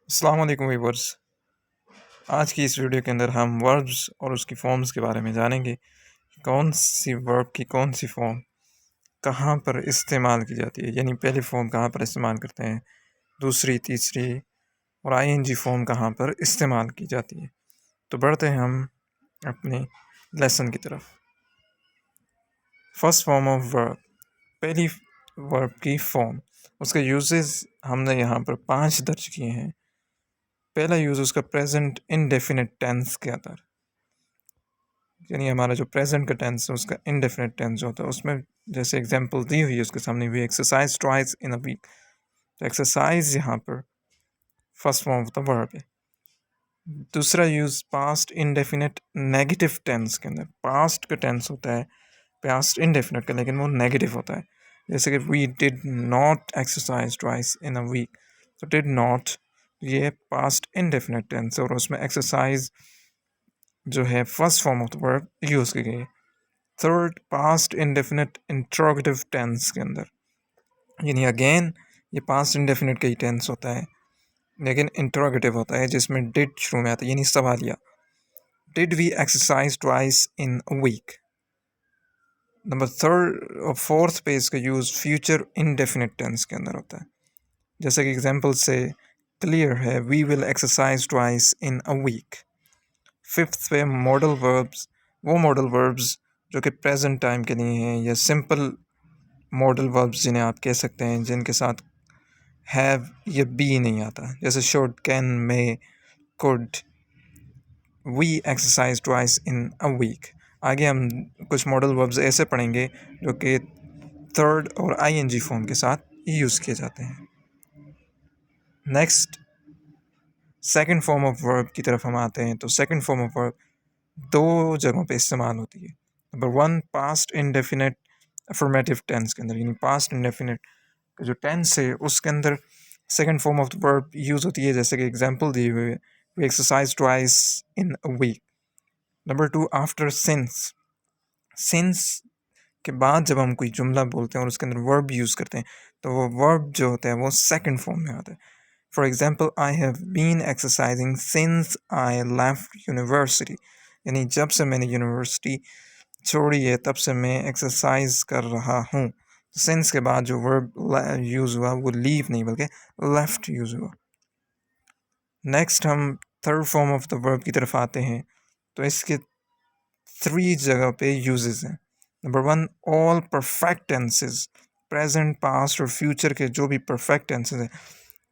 अस्सलाम वालेकुम व्यूअर्स। आज की इस वीडियो के अंदर हम वर्ब्स और उसकी फॉर्म्स के बारे में जानेंगे। कौन सी वर्ब की कौन सी फॉर्म कहाँ पर इस्तेमाल की जाती है, यानी पहली फॉर्म कहाँ पर इस्तेमाल करते हैं, दूसरी, तीसरी और आईएनजी फॉर्म कहाँ पर इस्तेमाल की जाती है। तो बढ़ते हैं हम अपने लेसन की तरफ। फर्स्ट फॉर्म ऑफ वर्ब, पहली वर्ब की फॉर्म, उसके यूजेस हमने यहाँ पर 5 दर्ज किए हैं। पहला यूज़ उसका प्रेजेंट इनडेफिनिट टेंस के अंदर, यानी हमारा जो प्रेजेंट का टेंस है उसका इनडेफिनिट टेंस होता है। उसमें जैसे एग्जांपल दी हुई है उसके सामने, भी exercise twice in a week. तो एक्सरसाइज यहाँ पर first form of the verb है। दूसरा use past indefinite negative tense के अंदर। पास्ट का टेंस होता है पास्ट इनडेफिनिट का, लेकिन वो नेगेटिव होता है। जैसे कि we did not exercise twice in a week. तो डिड नॉट ये पास्ट इनडेफिनिट टेंस है और उसमें एक्सरसाइज जो है first form of the verb use की गई है। Third, past indefinite interrogative tense के अंदर, यानी अगेन ये पास्ट इंडेफिनिट का ही टेंस होता है, लेकिन इंट्रोगेटिव होता है जिसमें डिड शुरू में आता है, यानी सवालिया। Did we exercise twice in a week. Number third और फोर्थ पे इसका यूज़ फ्यूचर इंडेफिनिट टेंस के अंदर होता है। जैसे कि एग्जांपल से क्लियर है, we will exercise twice in a week. Fifth पे मॉडल वर्ब्स, वो मॉडल वर्ब्स जो कि प्रेजेंट टाइम के लिए हैं, या सिंपल मॉडल वर्ब्स जिन्हें आप कह सकते हैं, जिनके साथ हैव या बी नहीं आता, जैसे should, can, may, could. We exercise twice in a week. आगे हम कुछ मॉडल वर्ब्स ऐसे पढ़ेंगे जो कि थर्ड और आईएनजी फॉर्म के साथ यूज़ किए जाते हैं। Next, second form of verb की तरफ हम आते हैं। तो सेकंड फॉर्म ऑफ वर्ब दो जगहों पे इस्तेमाल होती है। Number one, past indefinite affirmative tense के अंदर, यानी पास्ट इंडेफिनिट जो टेंस है उसके अंदर second form of the verb use होती है। जैसे कि एग्जांपल दी हुई है, we exercise twice in a week. Number two, after since. Since के बाद जब हम कोई जुमला बोलते हैं और उसके अंदर वर्ब यूज़ करते हैं, तो वो वर्ब जो होता है वो सेकंड फॉर्म में आता है। For example, I have been exercising since I left university, यानी जब से मैंने यूनिवर्सिटी छोड़ी है तब से मैं एक्सरसाइज कर रहा हूँ। सिंस के बाद जो वर्ब यूज़ हुआ वो लीव नहीं बल्कि लेफ्ट यूज़ हुआ। नेक्स्ट हम third form of the verb की तरफ आते हैं। तो इसके 3 जगह पे यूजेस हैं। Number one, all perfect tenses, present, past और फ्यूचर के जो भी परफेक्ट टेंसेस हैं,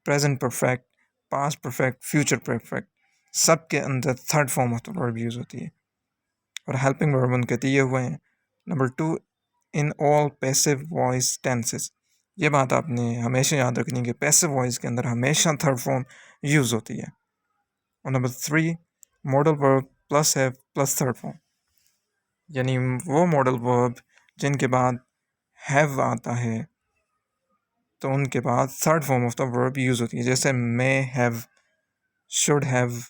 present perfect, past perfect, future perfect, सब के अंदर third form of the verb use होती है और हेल्पिंग वर्ब उनके दिए हुए हैं। Number two, in all passive voice tenses. ये बात आपने हमेशा याद रखनी है कि पैसिव वॉइस के अंदर हमेशा थर्ड फॉर्म यूज़ होती है। और number three, modal verb plus है प्लस थर्ड फॉर्म, यानी वो मॉडल वर्ब जिनके बाद हैव आता है तो उनके बाद third form of the verb use होती है। जैसे मे हैव, शुड हैव,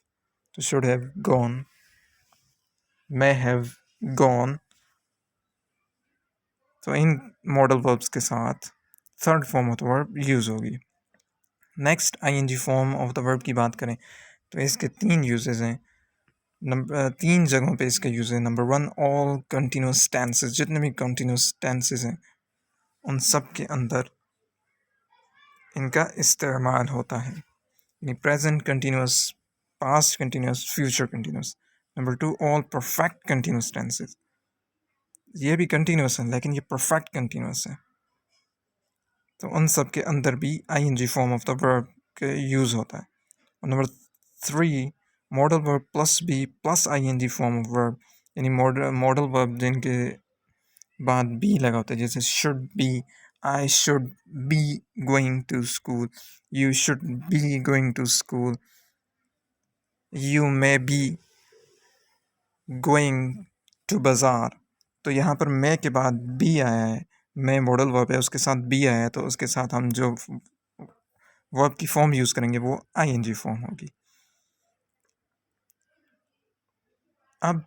तो should have gone, may have gone. तो इन मॉडल वर्ब्स के साथ third form of the verb use होगी। Next, ING form of the verb की बात करें तो इसके 3 यूजेस हैं। नंबर 3 जगहों पे इसका यूज़ है। Number one, all continuous tenses, जितने भी कंटिन्यूस टेंसेस हैं उन सब के अंदर इनका इस्तेमाल होता है, यानी present continuous, past continuous, future continuous. Number two, all perfect continuous tenses, ये भी कंटिन्यूस है लेकिन ये परफेक्ट कंटिन्यूस है, तो उन सब के अंदर भी ING form of the verb के यूज़ होता है। और number three, modal verb plus be plus ING form of verb, यानी मॉडल वर्ब जिनके बाद बी लगा होता है, जैसे should be, I should be going to school, you should be going to school, you may be going to बाज़ार। तो यहाँ पर मे के बाद बी आया है, मे मॉडल वर्ब है, उसके साथ बी आया है, तो उसके साथ हम जो वर्ब की फॉर्म यूज़ करेंगे वो आईएनजी फॉर्म होगी। अब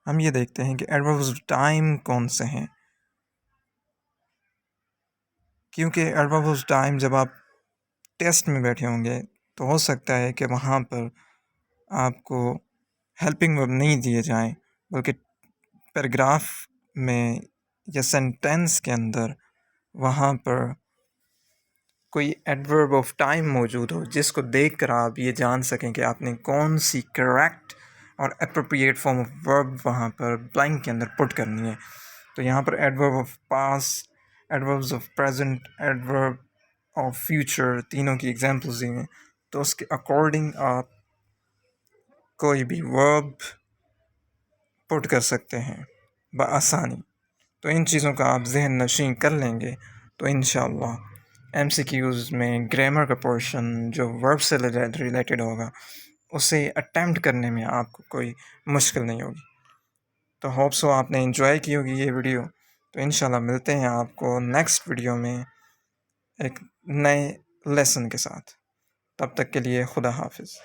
हम ये देखते हैं कि एडवर्ब्स ऑफ टाइम कौन से हैं, क्योंकि एडवर्ब्स ऑफ टाइम जब आप टेस्ट में बैठे होंगे तो हो सकता है कि वहाँ पर आपको हेल्पिंग वर्ब नहीं दिए जाएं, बल्कि पैराग्राफ में या सेंटेंस के अंदर वहाँ पर कोई एडवर्ब ऑफ टाइम मौजूद हो, जिसको देखकर आप ये जान सकें कि आपने कौन सी करेक्ट और अप्रोप्रिएट फॉर्म ऑफ वर्ब वहाँ पर ब्लैंक के अंदर पुट करनी है। तो यहाँ पर adverb of past, adverbs of present, adverb of future, तीनों की एग्जांपल्स दी हैं। तो उसके अकॉर्डिंग आप कोई भी वर्ब पुट कर सकते हैं बआसानी। तो इन चीज़ों का आप जहन नशीं कर लेंगे तो इंशाअल्लाह एमसीक्यूज़ में ग्रामर का पोर्शन जो वर्ब से रिलेटेड होगा उसे अटेम्प्ट करने में आपको कोई मुश्किल नहीं होगी। तो होप सो आपने एंजॉय की होगी ये वीडियो। तो इंशाल्लाह मिलते हैं आपको नेक्स्ट वीडियो में एक नए लेसन के साथ। तब तक के लिए खुदा हाफिज़।